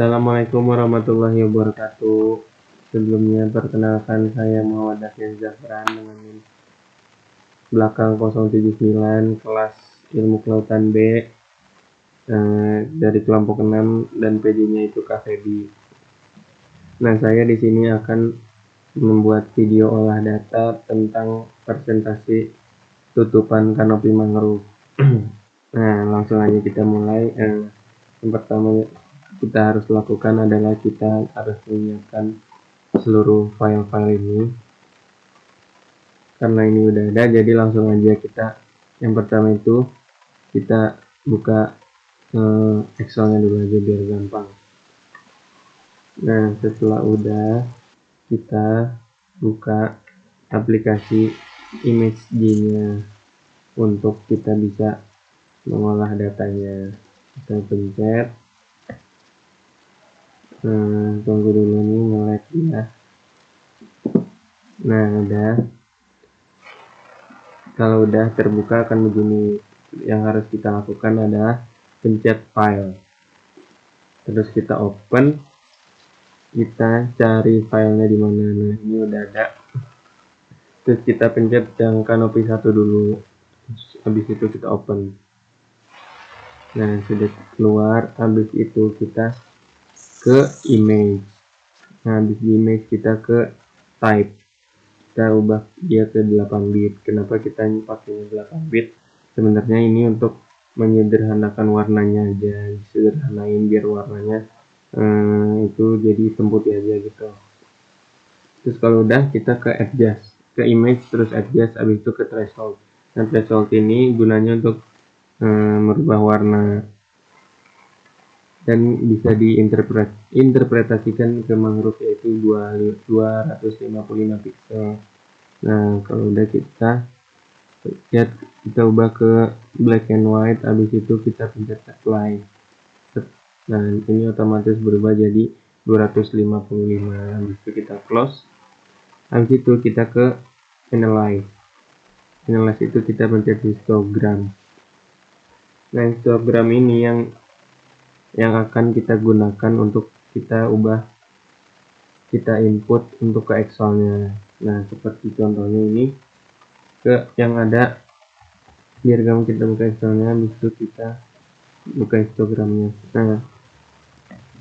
Assalamualaikum warahmatullahi wabarakatuh. Sebelumnya perkenalkan, saya Muhammad Dafian Zafran dengan NIM belakang 079 kelas ilmu kelautan B dari kelompok 6 dan PD-nya itu KVB. Nah, saya di sini akan membuat video olah data tentang presentasi tutupan kanopi mangrove. Nah, langsung aja kita mulai. Yang pertama kita harus lakukan adalah kita harus menyiapkan seluruh file-file ini. Karena ini udah ada, jadi langsung aja kita. Yang pertama itu kita buka Excelnya dulu aja biar gampang. Nah, setelah udah, kita buka aplikasi ImageJ-nya untuk kita bisa mengolah datanya. Kita pencet. Tunggu dulu nih nge-lag ya. Nah, udah. Kalau udah terbuka akan begini. Yang harus kita lakukan adalah pencet file. Terus kita open. Kita cari filenya di mana. Nah, ini udah ada. Terus kita pencet yang kanopi 1 dulu. Habis itu kita open. Nah, sudah keluar. Habis itu kita ke image. Nah, habis di image kita ke type. Kita ubah dia ke 8 bit. Kenapa kita pakai 8 bit? Sebenarnya ini untuk menyederhanakan warnanya aja, sederhanain biar warnanya itu jadi semput aja gitu. Terus kalau udah kita ke adjust, ke image terus adjust, habis itu ke threshold. Nah, threshold ini gunanya untuk merubah warna dan bisa diinterpretasikan ke mangrove yaitu 255 pixel. Nah, kalau udah kita ubah ke black and white, habis itu kita pencet apply. Nah, ini otomatis berubah jadi 255. Habis itu kita close. Habis itu kita ke analyze. Analyze itu kita pencet histogram. Nah, histogram ini yang akan kita gunakan untuk kita ubah, kita input untuk ke Excelnya. Nah, seperti contohnya ini ke yang ada biar gampang kita buka Excelnya, habis itu kita buka histogramnya. Nah,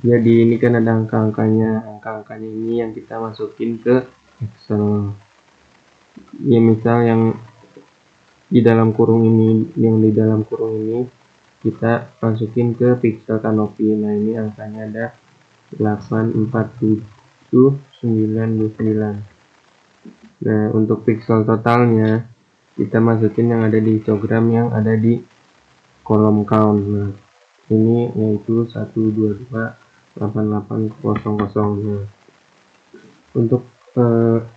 jadi ini kan ada angka-angkanya ini yang kita masukin ke Excel. Ya, misal yang di dalam kurung ini kita masukin ke pixel kanopi. Nah, ini angkanya ada 847,929. Nah, untuk pixel totalnya kita masukin yang ada di histogram yang ada di kolom count. Nah, ini yaitu 1228800. Nah, untuk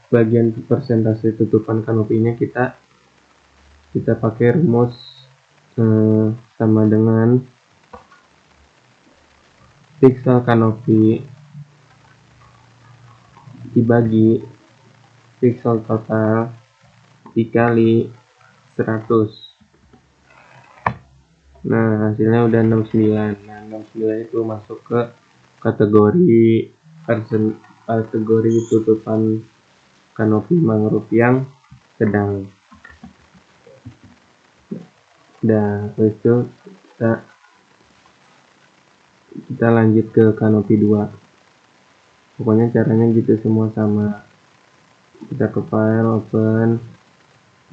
bagian persentase tutupan kanopinya kita pakai rumus sama dengan pixel kanopi dibagi pixel total dikali 100. Nah, hasilnya udah 69. Nah, 69 itu masuk ke kategori tutupan kanopi mangrove yang sedang. Udah, itu kita lanjut ke kanopi 2. Pokoknya caranya gitu semua sama. Kita ke file, open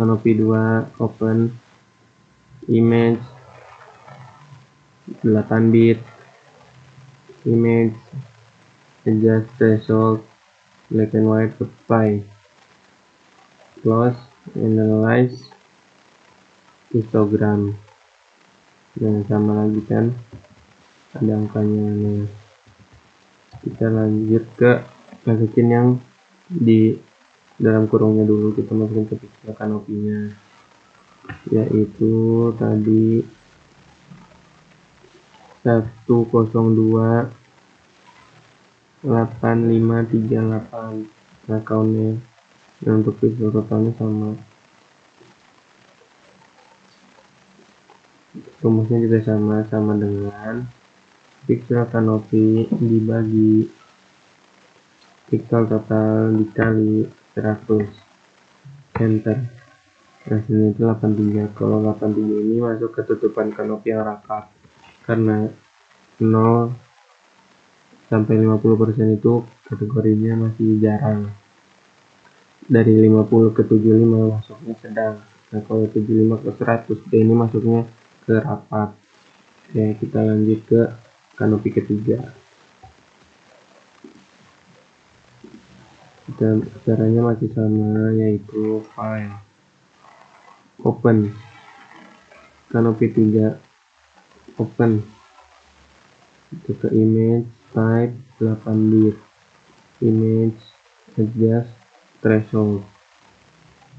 kanopi 2, open image 8 bit, image, adjust threshold, black and white, apply, close, analyze, histogram. Nah, sama lagi kan ada angkanya. Nih, kita lanjut ke masukin yang di dalam kurungnya dulu. Kita masukin ke pixel kanopinya, yaitu tadi 1028538 accountnya. Nah, untuk pixel totalnya sama, rumusnya juga sama dengan Pixel kanopi dibagi pixel total dikali 100, enter. Hasilnya itu 83. Kalau 83 ini masuk ketutupan kanopi yang rapat, karena 0 sampai 50% itu kategorinya masih jarang. Dari 50 ke 75 masuknya sedang. Nah, kalau 75 ke 100, ini masuknya ke rapat. Oke, kita lanjut ke kanopi ketiga. Caranya masih sama, yaitu file, open, kanopi 3, open, itu ke image, type 8 bit, image, adjust, threshold,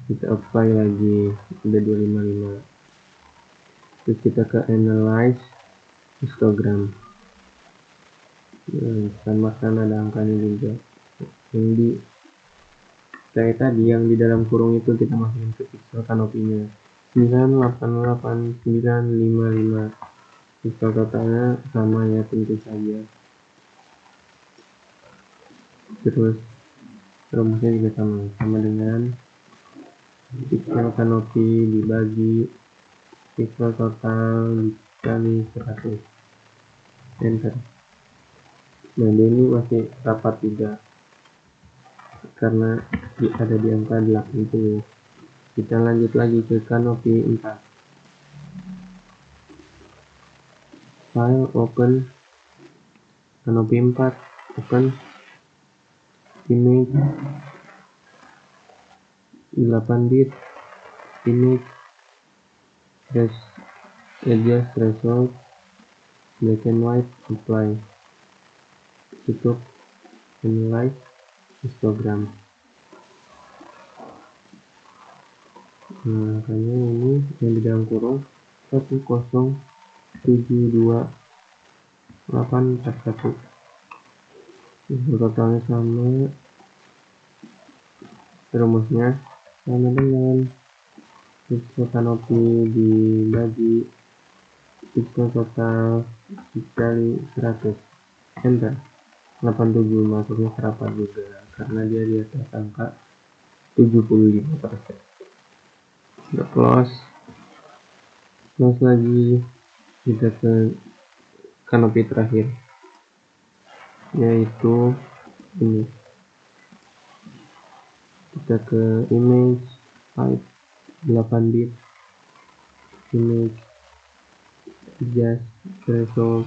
kita apply lagi, udah 255. Terus kita ke analyze, histogram, sama kan ada angkanya juga. Yang di kayak tadi yang di dalam kurung itu kita masukin ke pixel kanopinya 988955. Pixel totalnya sama ya, tentu saja. Terus rumusnya juga sama dengan pixel kanopi dibagi pixel total dikali 100, enter. Nah, ini masih rapat juga karena ada di angka 80. Kita lanjut lagi ke kanopi 4. File, open, kanopi 4, open, image 8 bit, image, adjust threshold, black and white, apply, tutup, analyze, histogram. Nah, makanya ini yang di dalam kurung 10728141. Totalnya sama, rumusnya sama dengan pixel kanopi dibagi pixel total dikali 100, enter. 87 masuknya serapat juga karena dia di atas angka 75%. Udah close lagi, kita ke kanopi terakhir, yaitu ini. Kita ke image, type 8 bit, image, adjust threshold,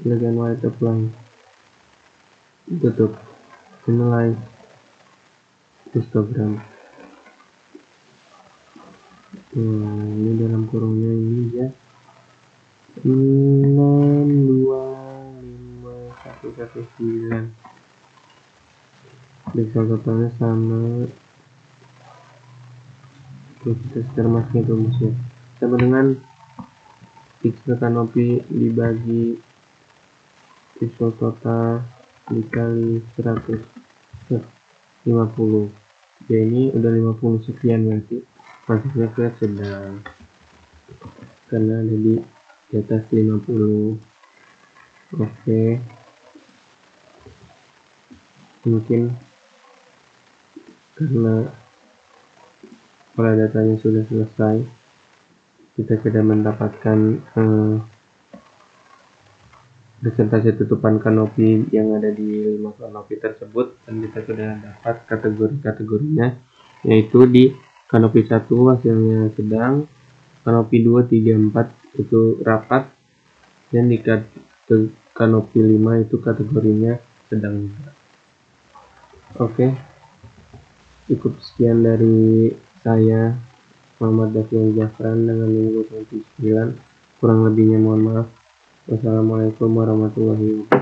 black and white, apply, tutup, analyze, histogram. Ini dalam kurungnya ini ya 625119. Pixel totalnya sama. Oke, kita sekarang masukkan rumusnya sama dengan pixel kanopi dibagi pixel total dikali 150. Ya, ini udah 50 sekian, berarti masuknya ke sedang karena ada di atas 50. Oke, mungkin karena pola datanya sudah selesai, kita sudah mendapatkan presentasi tutupan kanopi yang ada di 5 kanopi tersebut, dan kita sudah dapat kategori-kategorinya, yaitu di kanopi 1 hasilnya sedang, kanopi 2, 3, 4 itu rapat, dan di kanopi 5 itu kategorinya sedang. Oke, cukup sekian dari saya, Muhammad Dafian Jafran, dengan minggu 29. Kurang lebihnya mohon maaf. Wassalamualaikum warahmatullahi wabarakatuh.